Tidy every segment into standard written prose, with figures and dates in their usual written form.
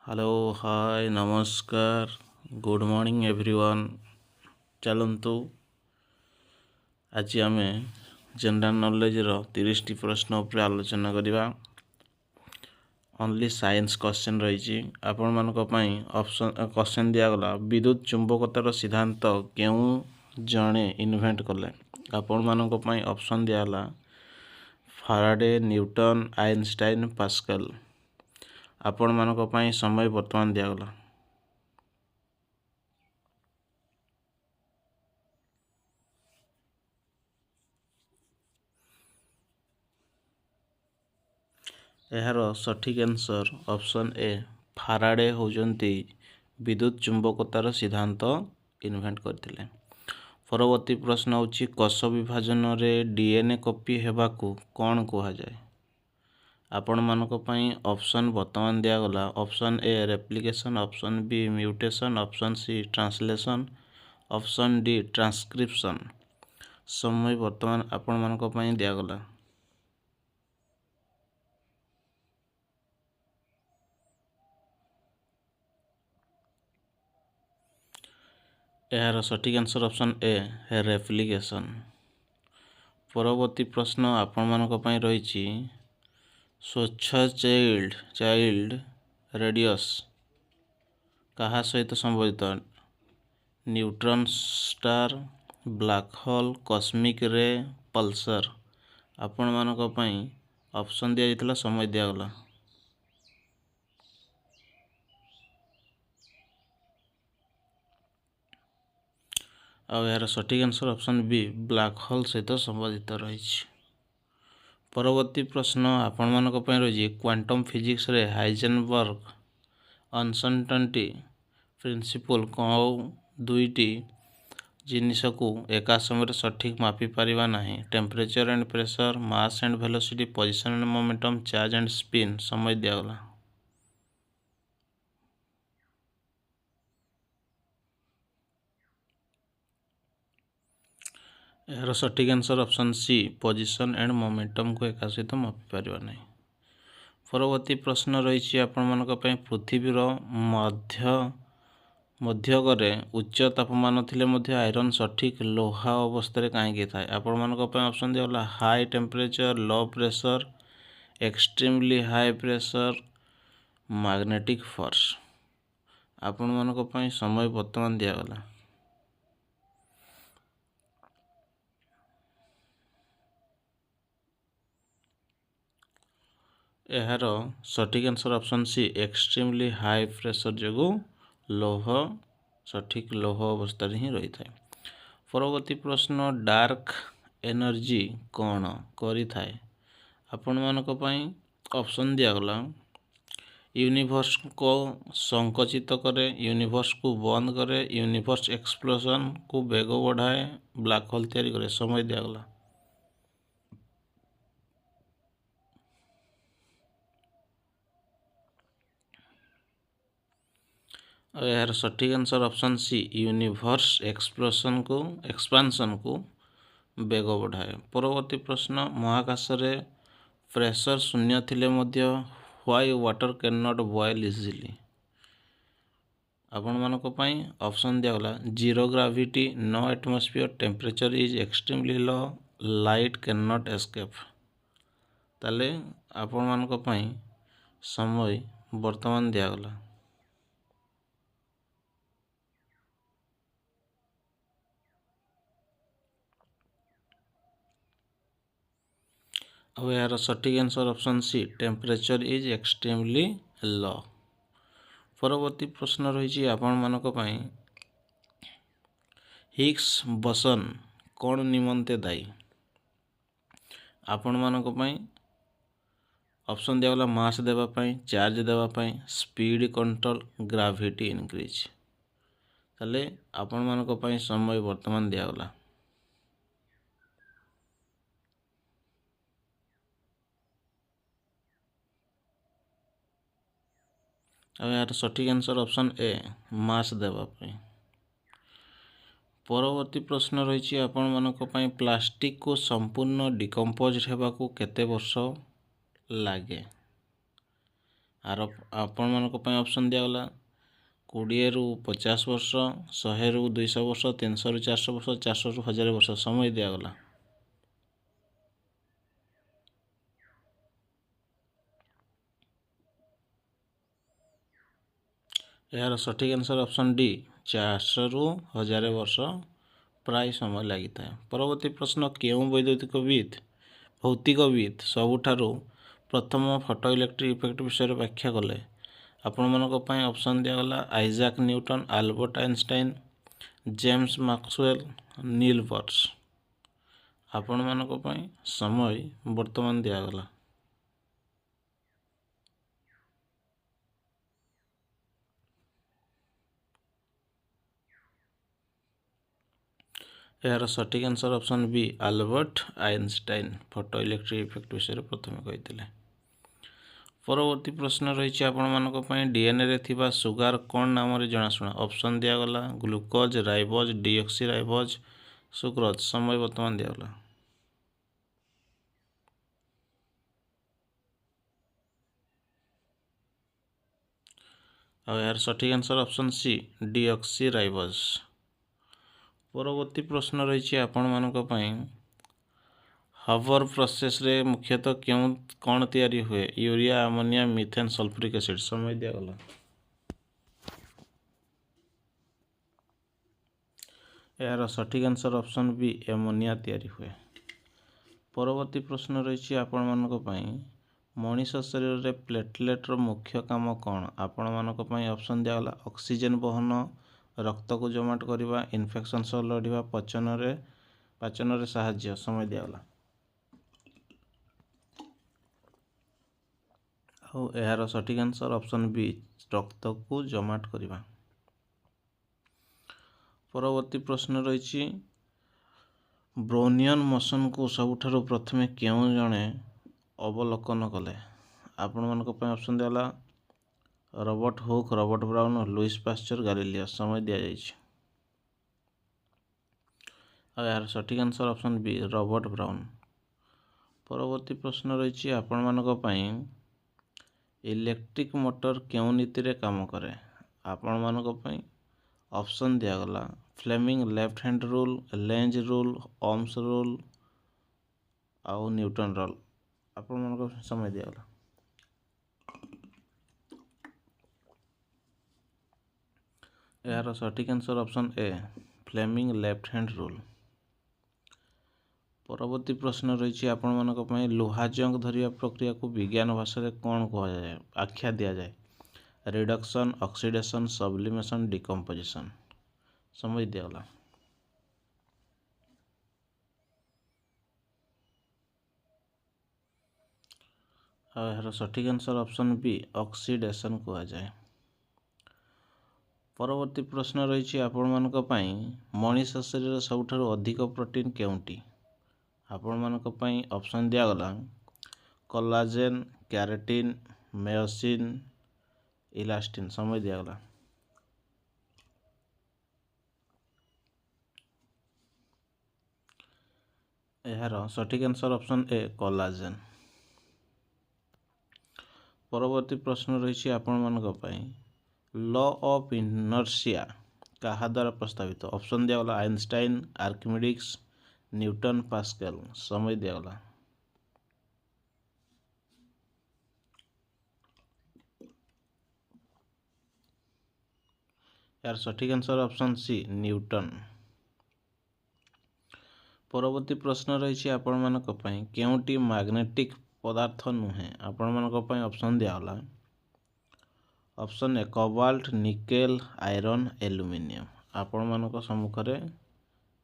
Hello hi नमस्कार good morning everyone. चलतु आज आम जनरल नॉलेज 30 प्रश्न उपर आलोचना करवा। ओनली साइंस क्वेश्चन रही आपण मानक ऑप्शन क्वेश्चन दिगला विद्युत चुंबकतार सिद्धांत केउ जड़े इन्वेंट कले। आपण मानक ऑप्शन दिगला फाराडे न्यूटन आइंस्टाइन पास्कल। आपण मानक समय वर्तमान दिगला। यार सठिक आंसर ऑप्शन ए फाराडे होजंती विद्युत चुंबकतार सिद्धांत इन्वेंट करथिले। परवर्ती प्रश्न होची कोष विभाजन रे डीएनए कॉपी हेबाकू कौन कहा जाए। आपण मानक पई ऑप्शन वर्तमान दिया गला। Option A replication, option B mutation, option C translation, option D transcription. समय वर्तमान आपण मानक पई दिया गला। यार सठिक आंसर ऑप्शन ए रेप्लिकेशन। परवर्ती प्रश्न आपण मानक पई रही स्वच्छ चाइल्ड रेडियस कहा सहित संबंधित। Neutron star, black hole, cosmic रे, पल्सर। आपण मानक पई ऑप्शन दिया जितला समय दिया गला। और यार सठिक answer option B black hole सहित संबंधित रही। परवर्ती प्रश्न आपण मानक पई रही क्वांटम फिजिक्स रे हाइजेनबर्ग अनसर्टेनिटी प्रिंसिपल कौ दुईटी जिनिस को एका समय सठिक मापी पारिबा नहीं। Temperature and pressure, mass and velocity, position and momentum, charge and spin. समय दिया गला। यार सठिक answer option C position and momentum को एका सहित मापी पारिबा नहीं। परवर्ती प्रश्न रही आपण मानक पई पृथ्वीर मध्यगरे उच्च तापमान थिले मध्य आयरन सठिक लोहा अवस्था कहीं थाए। आपण मानक पई ऑप्शन दिगला high temperature, low pressure, extremely high pressure, magnetic force. आपण मानक पई समय वर्तमान दिया गला। यार सठिक answer option C extremely high pressure जो लोह सठिक लोह अवस्था ही रही थाए। परवर्ती प्रश्न डार्क एनर्जी कौन करी थाए। आपण मानक पई ऑप्शन दिया गला यूनिवर्स को संकुचित करे, यूनिवर्स को बंद करे, यूनिवर्स एक्सप्लोजन को बेग बढ़ाए, ब्लैक होल तैयारी करे। समय दिया गला। और यार सठिक answer option C universe expansion को बेग बढ़ाए। परवर्ती प्रश्न महाकाश रे प्रेशर शून्य थिले मध्य why water can not boil easily. आपण मानक पई ऑप्शन दिया गला zero gravity, no atmosphere, temperature is extremely low, light can not escape. ताले आपण मानक पई समय वर्तमान दिया गला। अब यार सठिक answer option C temperature is extremely low. परवर्ती प्रश्न रही आपण मानक पई हिग्स बोसन कौन निमंते दायी। आपण मानक पई ऑप्शन दिया गला मास देवा पई, चार्ज देवा पई, स्पीड कंट्रोल, ग्रेविटी इंक्रीज। ताले आपण मानक पई समय वर्तमान दिया गला। अब यार सठिक आंसर ऑप्शन ए मास देवा पई। परवर्ती प्रश्न रही आपण मानक पई प्लास्टिक को संपूर्ण डिकम्पोज हेबाकू केते वर्ष लागे। आर आपण मानक पई ऑप्शन दियागला 20 रु 50 वर्ष, 100 रु 200 वर्ष, 300 रु 400 वर्ष, 400 रु 1000 वर्ष समय दियागला। यार सठिक आंसर ऑप्शन डी 400 रु 1000 वर्ष प्राय समय लगी था। परवर्ती प्रश्न केउं वैद्युतिकविद भौतिकविद सबुठारु प्रथम फोटो इलेक्ट्रिक इफेक्ट विषय व्याख्या कले। आपण मानक पई ऑप्शन दियागला Isaac Newton, Albert Einstein, James Maxwell, Niels Bohrs. आपण मानक पई समय वर्तमान दियागला। यार सठिक answer option B Albert Einstein photo electric effect विषय प्रथम कही। परवर्ती प्रश्न रही आपण मानक पई डीएनए रे थिबा सुगार कौन नाम रे जनाशुना। ऑप्शन दियागला glucose, ribose, deoxyribose, sucrose समय वर्तमान दियागला। और यार सठिक answer option C deoxyribose. परवर्ती प्रश्न रही आपण मानक पई हवर प्रोसेस रे मुख्यतः क्यों कौन तैयारी हुए urea, ammonia, methane, sulphuric acid समय दियागला। यार सठिक आंसर ऑप्शन बी एमोनिया तैयारी हुए। परवर्ती प्रश्न रही आपण मानक पई मनीष शरीर रे प्लेटलेट रो मुख्य काम कौन। आपण मानक पई ऑप्शन दियागला ऑक्सीजन बहन, रक्त को जमाट करवा, इन्फेक्शन सह लड़िबा, पाचन रे साहाय्य समय दियागला। और यार सठिक आंसर ऑप्शन बी रक्त को जमाट करवा। परवर्ती प्रश्न रही ब्रोनियन मोशन को सबुठारु प्रथमे क्यों जणे अवलोकन कले। आपण मानक पई ऑप्शन दियाला Robert Hooke, Robert Brown, Louis Pasteur, Galileo समय दिया जाइछि। और यार सठिक answer option B Robert Brown. परवर्ती प्रश्न रही आपण मानक पई इलेक्ट्रिक मोटर क्यों नीति रे काम करे। आपण मानक पई ऑप्शन दियागला Fleming left hand rule, Lenz rule, Ohm's rule आउ न्यूटन रूल। आपण मानक समय दियागला। यार सठिक answer option A Fleming left hand rule. परवर्ती प्रश्न रही आपण मानक पई लोहा जंग धरिया प्रक्रिया को विज्ञान भाषा रे कौन कहा जाए आख्या दिया जाए। रिडक्शन, ऑक्सीडेशन, सब्लिमेशन, डिकम्पोजिशन समय दियागला। और यार सठिक आंसर ऑप्शन बी ऑक्सीडेशन कहा जाए। परवर्ती प्रश्न रही आपण मानक पई मनीष शरीर सबुठारु अधिक प्रोटीन केउंटी। आपण मानक पई ऑप्शन दियागला कोलाजेन, कैरेटिन, मायोसिन, इलास्टिन समय दियागला। यार सठिक आंसर ऑप्शन ए कोलाजेन। परवर्ती प्रश्न रही आपण मानक पई लॉ ऑफ इनर्शिया कहा द्वारा प्रस्तावित। ऑप्शन दियागला आइंस्टाइन, आर्किमिडीज, न्यूटन, पास्कल समय दियागला। यार सठिक आंसर ऑप्शन सी न्यूटन। परवर्ती प्रश्न रही आपण मानक पई केउंटी मैग्नेटिक पदार्थ नुहे। आपण मानक पई ऑप्शन दियागला option A cobalt, nickel, iron, aluminium. आपण मानक सम्मुख रे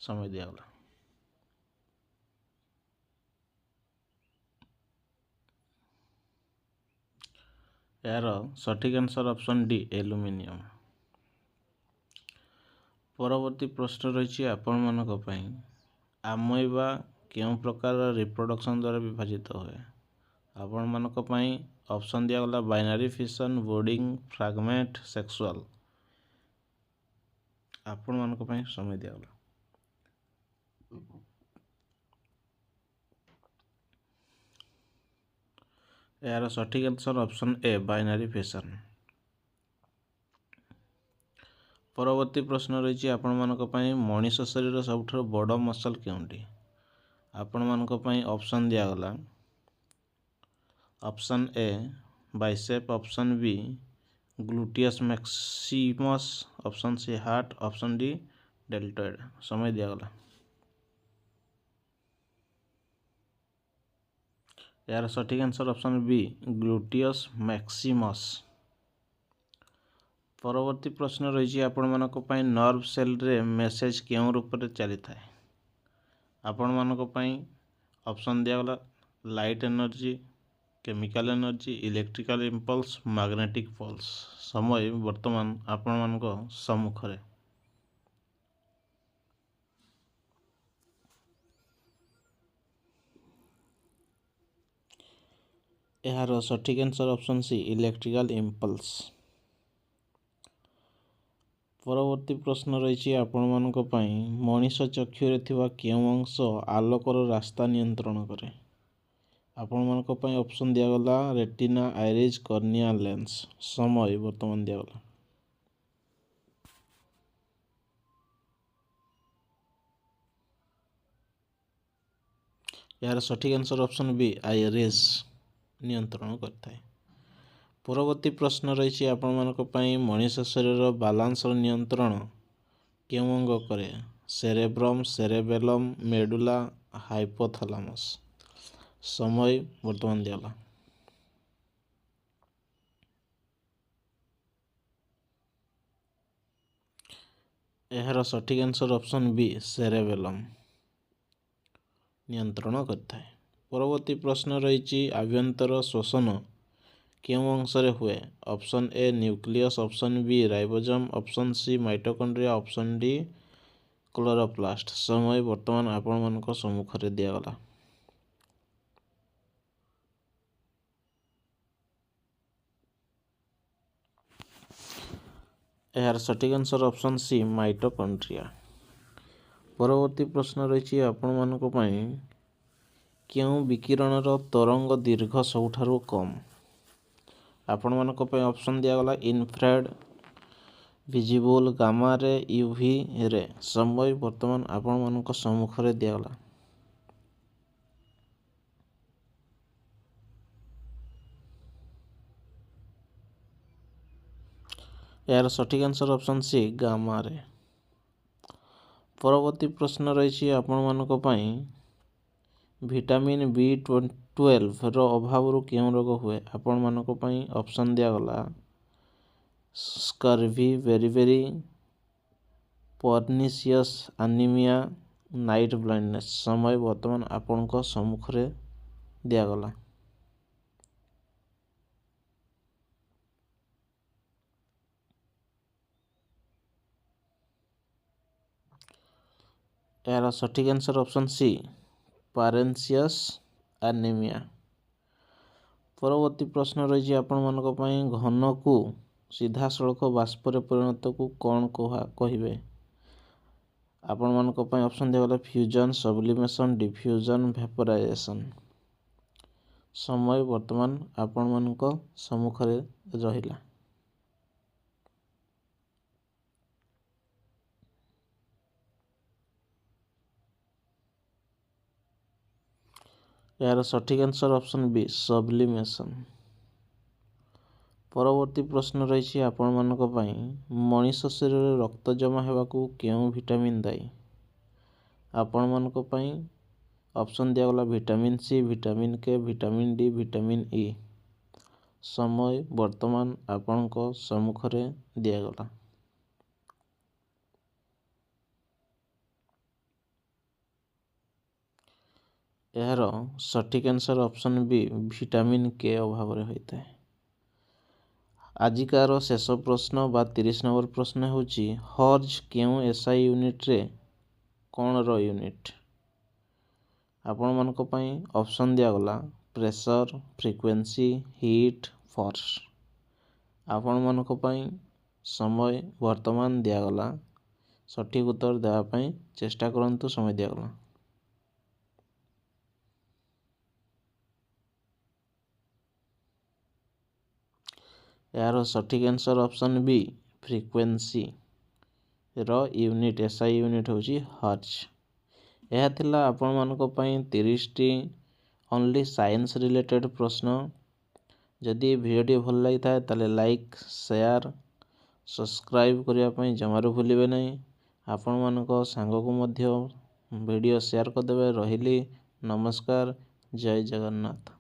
समय दियागला। यार सठिक आंसर ऑप्शन डी एल्युमिनियम। परवर्ती प्रश्न रही आपण मानक पई आमोइबा केउं प्रकार रिप्रोडक्शन द्वारा विभाजित हुए। आपण मानक पई ऑप्शन दियागला binary fission, budding, fragment, sexual. आपण मानक पई समय दियागला। यार सठिक answer option A binary fission. परवर्ती प्रश्न रही आपण मानक पई मनीष शरीर सबुठारु बड़ मसल केउंटी। आपण मानक पई ऑप्शन दिया गला। Option A bicep, option B gluteus maximus, option C heart, option D deltoid. समय दिया गला। यार सठिक answer option B gluteus maximus. परवर्ती प्रश्न रही आपण मानक पई नर्व सेल रे मेसेज केउं रूप रे चली थाए। आपण मानक पई ऑप्शन दिया गला light energy, chemical energy, electrical impulse, magnetic pulse. समय वर्तमान आपण मानक सम्मुख रे। यार सठिक answer option C electrical impulse. परवर्ती प्रश्न रही आपण मानक पई मनीष चक्षुरे थिबा केउं अंश आलोकर रास्ता नियंत्रण करे। आपण मानक पई ऑप्शन दिया गला रेटिना, आइरिस, कॉर्निया, लेंस। समय वर्तमान दिया गला। यार सठिक आंसर ऑप्शन बी आइरिस नियंत्रण करता है। परवर्ती प्रश्न रही आपण मानक पई मनीष शरीर बालांस नियंत्रण केउं अंग करे। Cerebrum, cerebellum, medulla, hypothalamus. समय वर्तमान दिया गला। यार सठिक आंसर ऑप्शन बी सेरेबेलम नियंत्रण करता है। परवर्ती प्रश्न रही आभ्यंतर शोषण केउं अंशरे हुए। Option A nucleus, option B ribosome, option C mitochondria, option D chloroplast. समय वर्तमान आपण मानक सम्मुख रे दिया गला। यार सठिक आंसर ऑप्शन सी माइटोकॉन्ड्रिया। परवर्ती प्रश्न रही आपण मानक पई केउं विकिरणर तरंग दीर्घ सबुठारु कम। आपण मानक पई ऑप्शन दिया गला infrared, visible, gamma ray, UV ray. समय वर्तमान आपण मानक सम्मुख रे दिया गला। यार सठिक आंसर ऑप्शन सी गामा रे। परवर्ती प्रश्न रही आपण मानक पई विटामिन B12 रो अभाव रु केउं रोग हुए। आपण मानक पई ऑप्शन दिया गला scurvy, beriberi, pernicious anaemia, night blindness. समय वर्तमान आपण को सम्मुख रे दिया गला। यार सठिक आंसर ऑप्शन सी पारेंशियस एनीमिया। परवर्ती प्रश्न रही आपण मानक पई घन को सीधा सड़क बाष्प रे परिणत को कौन कहिबे। आपण मानक पई ऑप्शन दिया गला फ्यूजन, सब्लिमेशन, डिफ्यूजन, वेपोराइजेशन। समय वर्तमान आपण मानक सम्मुख रे रहिला। यार सठिक आंसर ऑप्शन बी सब्लिमेशन। परवर्ती प्रश्न रही आपण मानक पई मनीष शरीर रक्त जमा हेबाकू केउं विटामिन दायी। आपण मानक पई ऑप्शन दिया गला विटामिन सी, विटामिन के, विटामिन डी, विटामिन ई। समय वर्तमान आपण को सम्मुख रे दिया गला। यार सठिक आंसर ऑप्शन बी विटामिन के अभाव रे होता है। आजिकार शेष प्रश्न बा 30 नंबर प्रश्न होची हर्ज केउं एसआई यूनिट रे कौन रो यूनिट। आपण मानक पई ऑप्शन दिया गला प्रेशर, फ्रीक्वेंसी, हीट, फोर्स। आपण मानक पई समय वर्तमान दिया गला। सठिक उत्तर देवा पई चेष्टा करंतु। समय दिया गला। यार सठिक आंसर ऑप्शन बी फ्रिक्वेंसी रो यूनिट एसआई यूनिट होची हर्ट्ज। यह थिला आपण मानको पई 30 टी ओनली साइंस रिलेटेड प्रश्न। जदि भिडियोटी भल लगी थाए ताले लाइक शेयर सब्सक्राइब करिया पई जमारू भूलिबे नहीं। आपण मानको सांग को मध्य वीडियो शेयर कर देबे। रहिली नमस्कार, जय जगन्नाथ।